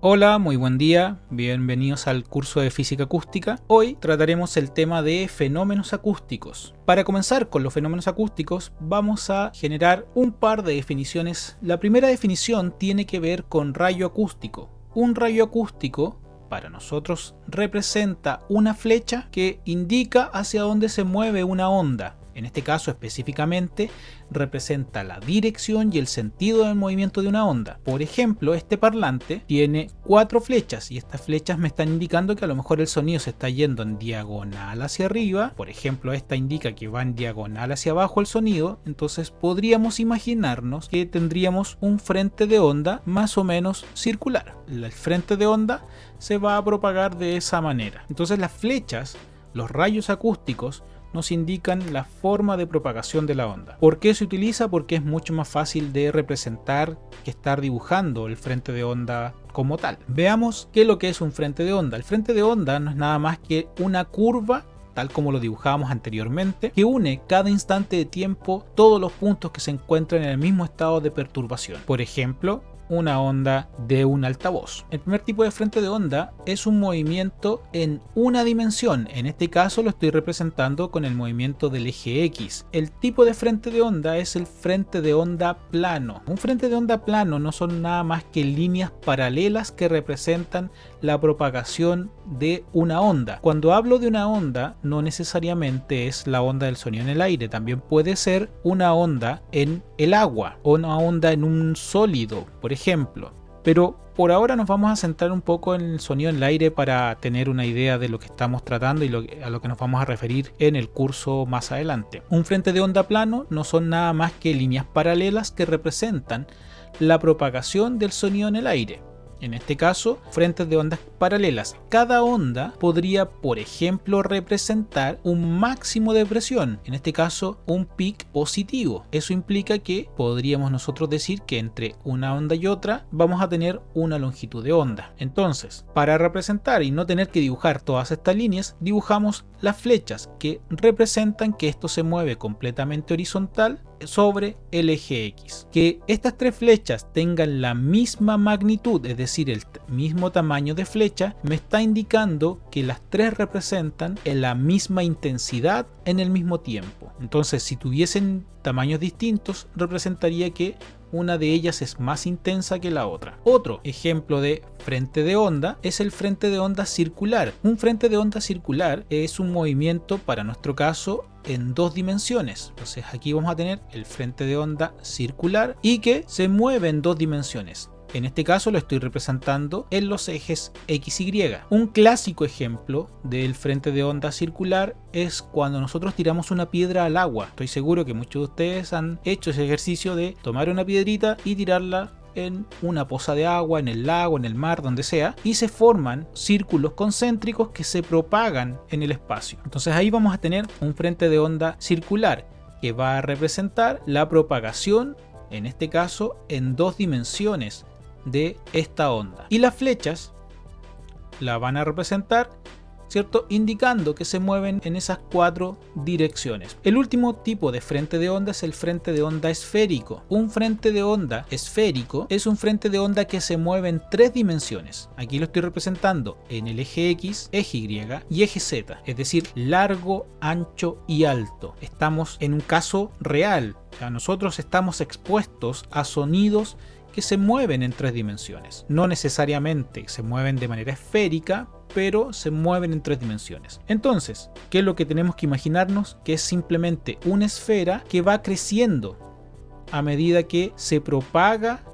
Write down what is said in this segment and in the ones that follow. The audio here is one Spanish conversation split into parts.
Hola, muy buen día, bienvenidos al curso de Física Acústica. Hoy trataremos el tema de fenómenos acústicos. Para comenzar con los fenómenos acústicos, vamos a generar un par de definiciones. La primera definición tiene que ver con rayo acústico. Un rayo acústico, para nosotros, representa una flecha que indica hacia dónde se mueve una onda. En este caso específicamente representa la dirección y el sentido del movimiento de una onda. Por ejemplo, este parlante tiene 4 flechas y estas flechas me están indicando que a lo mejor el sonido se está yendo en diagonal hacia arriba. Por ejemplo, esta indica que va en diagonal hacia abajo el sonido. Entonces podríamos imaginarnos que tendríamos un frente de onda más o menos circular. El frente de onda se va a propagar de esa manera. Entonces las flechas, los rayos acústicos, nos indican la forma de propagación de la onda. ¿Por qué se utiliza? Porque es mucho más fácil de representar que estar dibujando el frente de onda como tal. Veamos qué es lo que es un frente de onda. El frente de onda no es nada más que una curva, tal como lo dibujábamos anteriormente, que une cada instante de tiempo todos los puntos que se encuentran en el mismo estado de perturbación. Por ejemplo, una onda de un altavoz. El primer tipo de frente de onda es un movimiento en una dimensión. En este caso lo estoy representando con el movimiento del eje X. El tipo de frente de onda es el frente de onda plano. Un frente de onda plano no son nada más que líneas paralelas que representan la propagación de una onda. Cuando hablo de una onda, no necesariamente es la onda del sonido en el aire, también puede ser una onda en el agua o una onda en un sólido, por ejemplo. Pero por ahora nos vamos a centrar un poco en el sonido en el aire para tener una idea de lo que estamos tratando y a lo que nos vamos a referir en el curso más adelante. Un frente de onda plano no son nada más que líneas paralelas que representan la propagación del sonido en el aire. En este caso, frentes de ondas paralelas. Cada onda podría, por ejemplo, representar un máximo de presión, en este caso un pic positivo. Eso implica que podríamos nosotros decir que entre una onda y otra vamos a tener una longitud de onda. Entonces, para representar y no tener que dibujar todas estas líneas, dibujamos las flechas que representan que esto se mueve completamente horizontal sobre el eje X. Que estas 3 flechas tengan la misma magnitud, es decir, el mismo tamaño de flecha, me está indicando que las 3 representan la misma intensidad en el mismo tiempo. Entonces, si tuviesen tamaños distintos, representaría que una de ellas es más intensa que la otra. Otro ejemplo de frente de onda es el frente de onda circular. Un frente de onda circular es un movimiento, para nuestro caso, en 2 dimensiones. Entonces aquí vamos a tener el frente de onda circular y que se mueve en 2 dimensiones. En este caso lo estoy representando en los ejes X y Y. Un clásico ejemplo del frente de onda circular es cuando nosotros tiramos una piedra al agua. Estoy seguro que muchos de ustedes han hecho ese ejercicio de tomar una piedrita y tirarla en una poza de agua, en el lago, en el mar, donde sea, y se forman círculos concéntricos que se propagan en el espacio. Entonces ahí vamos a tener un frente de onda circular que va a representar la propagación, en este caso, en 2 dimensiones de esta onda. Y las flechas la van a representar, ¿cierto?, indicando que se mueven en esas 4 direcciones. El último tipo de frente de onda es el frente de onda esférico. Un frente de onda esférico es un frente de onda que se mueve en 3 dimensiones. Aquí lo estoy representando en el eje X, eje Y y eje Z, es decir, largo, ancho y alto. Estamos en un caso real, o sea, nosotros estamos expuestos a sonidos que se mueven en 3 dimensiones. No necesariamente se mueven de manera esférica, pero se mueven en 3 dimensiones. Entonces, ¿qué es lo que tenemos que imaginarnos? Que es simplemente una esfera que va creciendo a medida que se propaga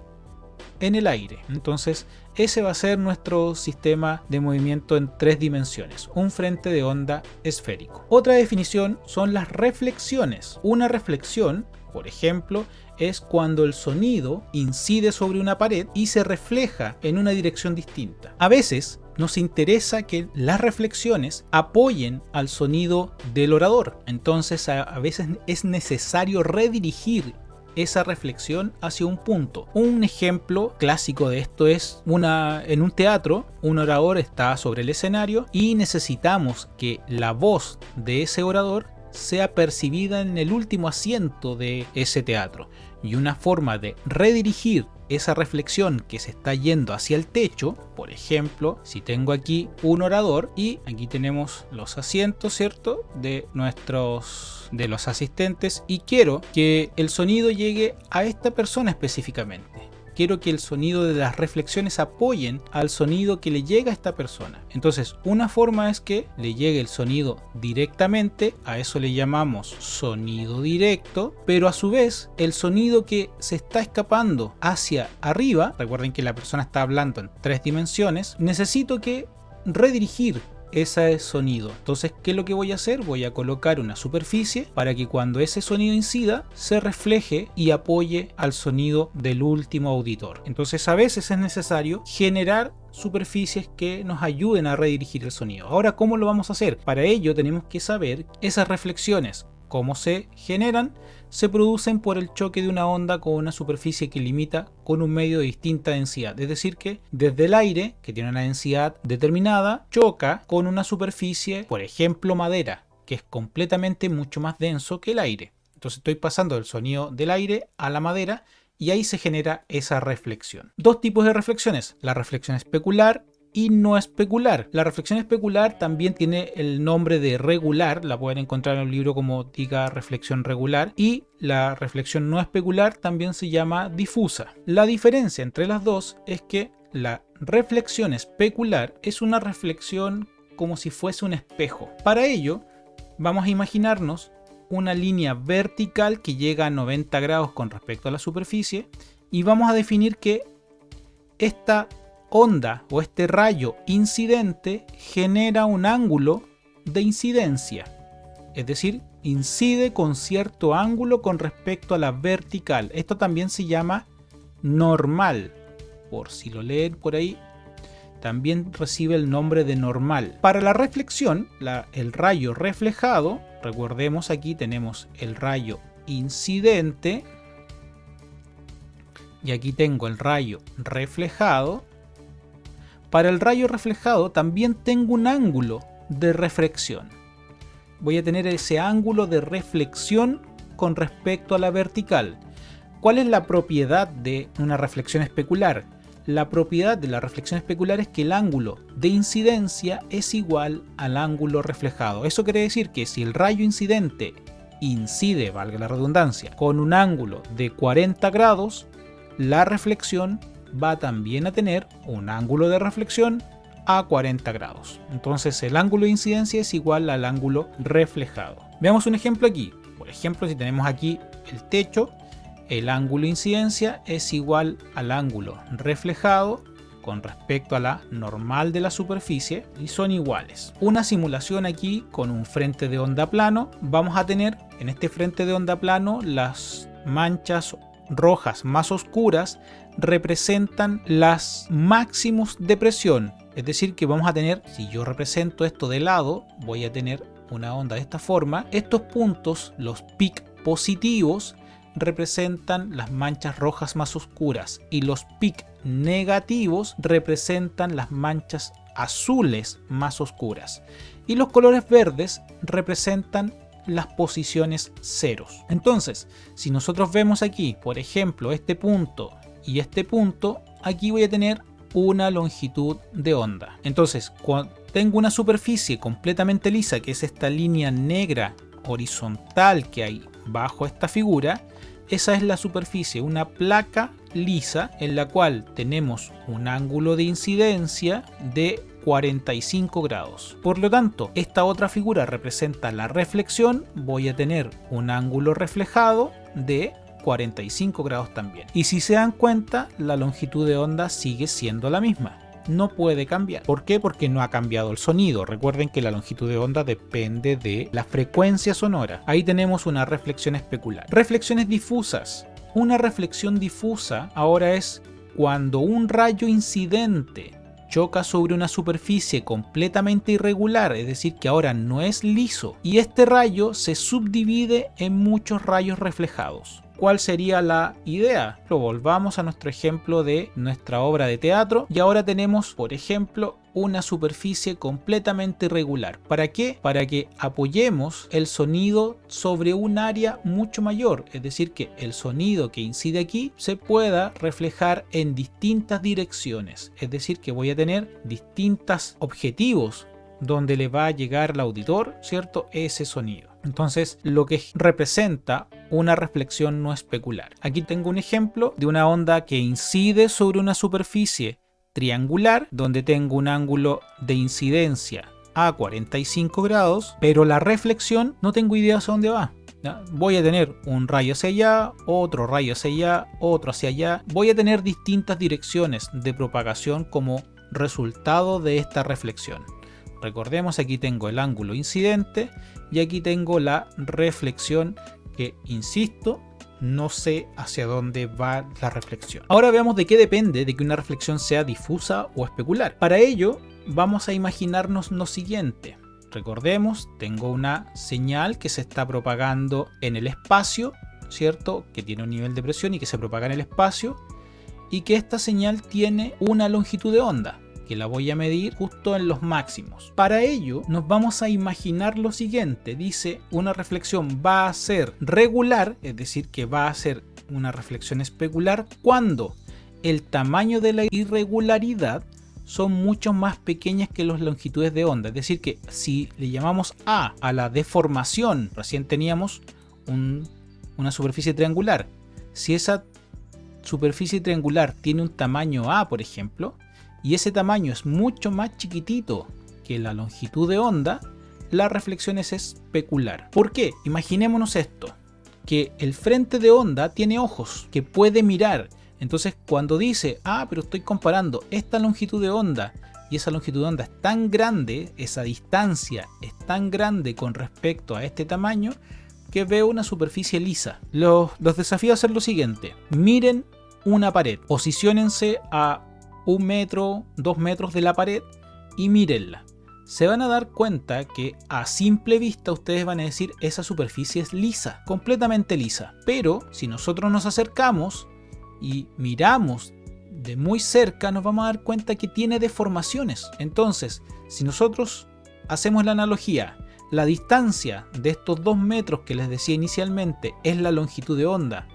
en el aire. Entonces, ese va a ser nuestro sistema de movimiento en 3 dimensiones, un frente de onda esférico. Otra definición son las reflexiones. Una reflexión, por ejemplo, es cuando el sonido incide sobre una pared y se refleja en una dirección distinta. A veces nos interesa que las reflexiones apoyen al sonido del orador. Entonces a veces es necesario redirigir esa reflexión hacia un punto. Un ejemplo clásico de esto es en un teatro, un orador está sobre el escenario y necesitamos que la voz de ese orador sea percibida en el último asiento de ese teatro. Y una forma de redirigir esa reflexión que se está yendo hacia el techo, por ejemplo, si tengo aquí un orador y aquí tenemos los asientos, ¿cierto?, de los asistentes, y quiero que el sonido llegue a esta persona específicamente. Quiero que el sonido de las reflexiones apoyen al sonido que le llega a esta persona. Entonces, una forma es que le llegue el sonido directamente, a eso le llamamos sonido directo, pero a su vez el sonido que se está escapando hacia arriba, recuerden que la persona está hablando en 3 dimensiones, necesito que redirigir ese sonido. Entonces, ¿qué es lo que voy a hacer? Voy a colocar una superficie para que cuando ese sonido incida se refleje y apoye al sonido del último auditor. Entonces, a veces es necesario generar superficies que nos ayuden a redirigir el sonido. Ahora, ¿cómo lo vamos a hacer? Para ello tenemos que saber esas reflexiones, cómo se generan. Se producen por el choque de una onda con una superficie que limita con un medio de distinta densidad. Es decir, que desde el aire, que tiene una densidad determinada, choca con una superficie, por ejemplo madera, que es completamente mucho más denso que el aire. Entonces estoy pasando del sonido del aire a la madera y ahí se genera esa reflexión. 2 tipos de reflexiones: la reflexión especular y no especular. La reflexión especular también tiene el nombre de regular, la pueden encontrar en un libro como diga reflexión regular, y la reflexión no especular también se llama difusa. La diferencia entre las dos es que la reflexión especular es una reflexión como si fuese un espejo. Para ello vamos a imaginarnos una línea vertical que llega a 90 grados con respecto a la superficie y vamos a definir que esta onda o este rayo incidente genera un ángulo de incidencia, es decir, incide con cierto ángulo con respecto a la vertical. Esto también se llama normal, por si lo leen por ahí, también recibe el nombre de normal. Para la reflexión, el rayo reflejado, recordemos aquí tenemos el rayo incidente y aquí tengo el rayo reflejado. Para el rayo reflejado también tengo un ángulo de reflexión. Voy a tener ese ángulo de reflexión con respecto a la vertical. ¿Cuál es la propiedad de una reflexión especular? La propiedad de la reflexión especular es que el ángulo de incidencia es igual al ángulo reflejado. Eso quiere decir que si el rayo incidente incide, valga la redundancia, con un ángulo de 40 grados, la reflexión va también a tener un ángulo de reflexión a 40 grados. Entonces el ángulo de incidencia es igual al ángulo reflejado. Veamos un ejemplo aquí. Por ejemplo, si tenemos aquí el techo, el ángulo de incidencia es igual al ángulo reflejado con respecto a la normal de la superficie y son iguales. Una simulación aquí con un frente de onda plano. Vamos a tener en este frente de onda plano las manchas rojas más oscuras representan las máximos de presión, es decir que vamos a tener, si yo represento esto de lado, voy a tener una onda de esta forma. Estos puntos, los pic positivos, representan las manchas rojas más oscuras y los pic negativos representan las manchas azules más oscuras y los colores verdes representan las posiciones ceros. Entonces, si nosotros vemos aquí, por ejemplo, este punto y este punto, aquí voy a tener una longitud de onda. Entonces, cuando tengo una superficie completamente lisa, que es esta línea negra horizontal que hay bajo esta figura, esa es la superficie, una placa lisa en la cual tenemos un ángulo de incidencia de 45 grados. Por lo tanto, esta otra figura representa la reflexión, voy a tener un ángulo reflejado de 45 grados también. Y si se dan cuenta, la longitud de onda sigue siendo la misma. No puede cambiar. ¿Por qué? Porque no ha cambiado el sonido. Recuerden que la longitud de onda depende de la frecuencia sonora. Ahí tenemos una reflexión especular. Reflexiones difusas. Una reflexión difusa ahora es cuando un rayo incidente choca sobre una superficie completamente irregular, es decir que ahora no es liso, y este rayo se subdivide en muchos rayos reflejados. ¿Cuál sería la idea? Lo volvamos a nuestro ejemplo de nuestra obra de teatro y ahora tenemos, por ejemplo, una superficie completamente irregular. ¿Para qué? Para que apoyemos el sonido sobre un área mucho mayor, es decir, que el sonido que incide aquí se pueda reflejar en distintas direcciones, es decir, que voy a tener distintos objetivos donde le va a llegar al auditor, ¿cierto?, ese sonido. Entonces, lo que representa una reflexión no especular. Aquí tengo un ejemplo de una onda que incide sobre una superficie triangular, donde tengo un ángulo de incidencia a 45 grados, pero la reflexión no tengo idea hacia dónde va. ¿Ya? Voy a tener un rayo hacia allá, otro rayo hacia allá, otro hacia allá. Voy a tener distintas direcciones de propagación como resultado de esta reflexión. Recordemos, aquí tengo el ángulo incidente y aquí tengo la reflexión que, insisto, no sé hacia dónde va la reflexión. Ahora veamos de qué depende de que una reflexión sea difusa o especular. Para ello, vamos a imaginarnos lo siguiente. Recordemos, tengo una señal que se está propagando en el espacio, ¿cierto? Que tiene un nivel de presión y que se propaga en el espacio, y que esta señal tiene una longitud de onda, que la voy a medir justo en los máximos. Para ello nos vamos a imaginar lo siguiente. Dice, una reflexión va a ser regular, es decir, que va a ser una reflexión especular cuando el tamaño de la irregularidad son mucho más pequeñas que las longitudes de onda. Es decir, que si le llamamos A a la deformación, recién teníamos una superficie triangular. Si esa superficie triangular tiene un tamaño A, por ejemplo, y ese tamaño es mucho más chiquitito que la longitud de onda, la reflexión es especular. ¿Por qué? Imaginémonos esto, que el frente de onda tiene ojos, que puede mirar. Entonces cuando dice, pero estoy comparando esta longitud de onda y esa longitud de onda es tan grande, esa distancia es tan grande con respecto a este tamaño, que veo una superficie lisa. Los desafío a hacer lo siguiente. Miren una pared, posiciónense a 1 metro, 2 metros de la pared y mírenla. Se van a dar cuenta que a simple vista ustedes van a decir, esa superficie es lisa, completamente lisa. Pero si nosotros nos acercamos y miramos de muy cerca, nos vamos a dar cuenta que tiene deformaciones. Entonces, si nosotros hacemos la analogía, la distancia de estos 2 metros que les decía inicialmente es la longitud de onda,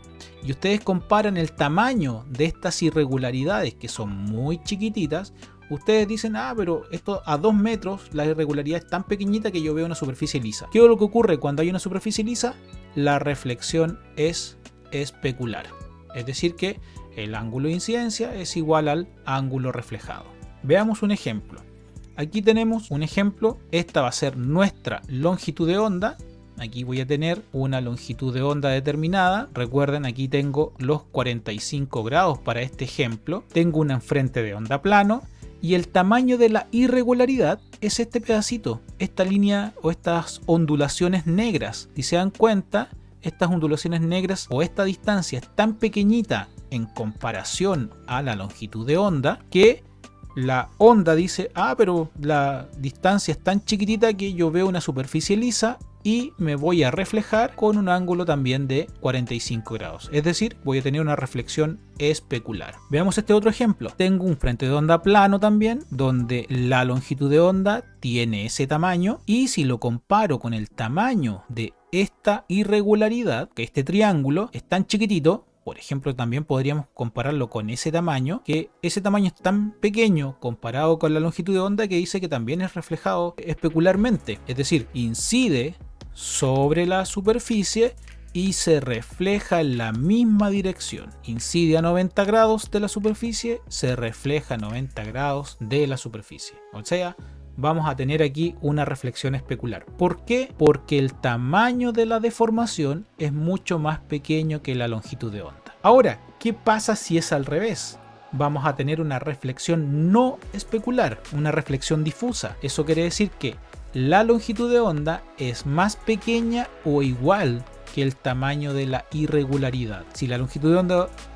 y ustedes comparan el tamaño de estas irregularidades, que son muy chiquititas, ustedes dicen, pero esto a 2 metros la irregularidad es tan pequeñita que yo veo una superficie lisa. ¿Qué es lo que ocurre cuando hay una superficie lisa? La reflexión es especular. Es decir, que el ángulo de incidencia es igual al ángulo reflejado. Veamos un ejemplo. Aquí tenemos un ejemplo. Esta va a ser nuestra longitud de onda. Aquí voy a tener una longitud de onda determinada. Recuerden, aquí tengo los 45 grados para este ejemplo. Tengo un enfrente de onda plano. Y el tamaño de la irregularidad es este pedacito. Esta línea o estas ondulaciones negras. Si se dan cuenta, estas ondulaciones negras o esta distancia es tan pequeñita en comparación a la longitud de onda que la onda dice, pero la distancia es tan chiquitita que yo veo una superficie lisa y me voy a reflejar con un ángulo también de 45 grados. Es decir, voy a tener una reflexión especular. Veamos este otro ejemplo. Tengo un frente de onda plano también, donde la longitud de onda tiene ese tamaño, y si lo comparo con el tamaño de esta irregularidad, que este triángulo es tan chiquitito, por ejemplo, también podríamos compararlo con ese tamaño, que ese tamaño es tan pequeño comparado con la longitud de onda que dice que también es reflejado especularmente. Es decir, incide sobre la superficie y se refleja en la misma dirección. Incide a 90 grados de la superficie, se refleja a 90 grados de la superficie. O sea, vamos a tener aquí una reflexión especular. ¿Por qué? Porque el tamaño de la deformación es mucho más pequeño que la longitud de onda. Ahora, ¿qué pasa si es al revés? Vamos a tener una reflexión no especular, una reflexión difusa. Eso quiere decir que la longitud de onda es más pequeña o igual que el tamaño de la irregularidad. Si la longitud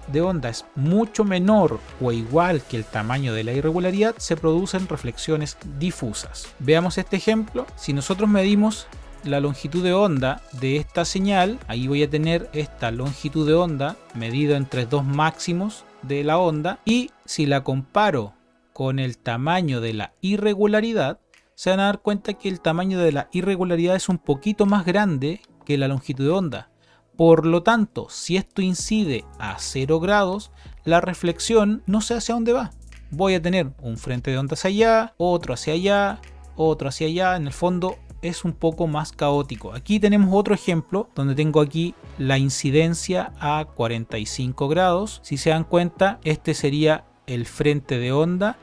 de onda es mucho menor o igual que el tamaño de la irregularidad, se producen reflexiones difusas. Veamos este ejemplo. Si nosotros medimos la longitud de onda de esta señal, ahí voy a tener esta longitud de onda medida entre dos máximos de la onda, y si la comparo con el tamaño de la irregularidad, se van a dar cuenta que el tamaño de la irregularidad es un poquito más grande que la longitud de onda. Por lo tanto, si esto incide a 0 grados, la reflexión no sé hacia dónde va. Voy a tener un frente de onda hacia allá, otro hacia allá, otro hacia allá. En el fondo es un poco más caótico. Aquí tenemos otro ejemplo donde tengo aquí la incidencia a 45 grados. Si se dan cuenta, este sería el frente de onda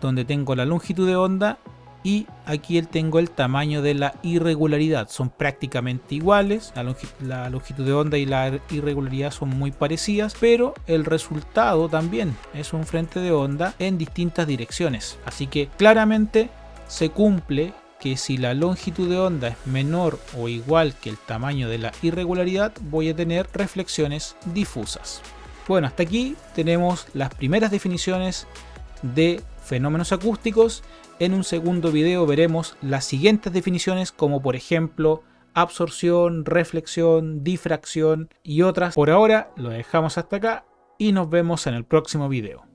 donde tengo la longitud de onda y aquí tengo el tamaño de la irregularidad. Son prácticamente iguales, la longitud de onda y la irregularidad son muy parecidas, pero el resultado también es un frente de onda en distintas direcciones. Así que claramente se cumple que si la longitud de onda es menor o igual que el tamaño de la irregularidad, voy a tener reflexiones difusas. Bueno, hasta aquí tenemos las primeras definiciones de fenómenos acústicos. En un segundo video veremos las siguientes definiciones, como por ejemplo absorción, reflexión, difracción y otras. Por ahora lo dejamos hasta acá y nos vemos en el próximo video.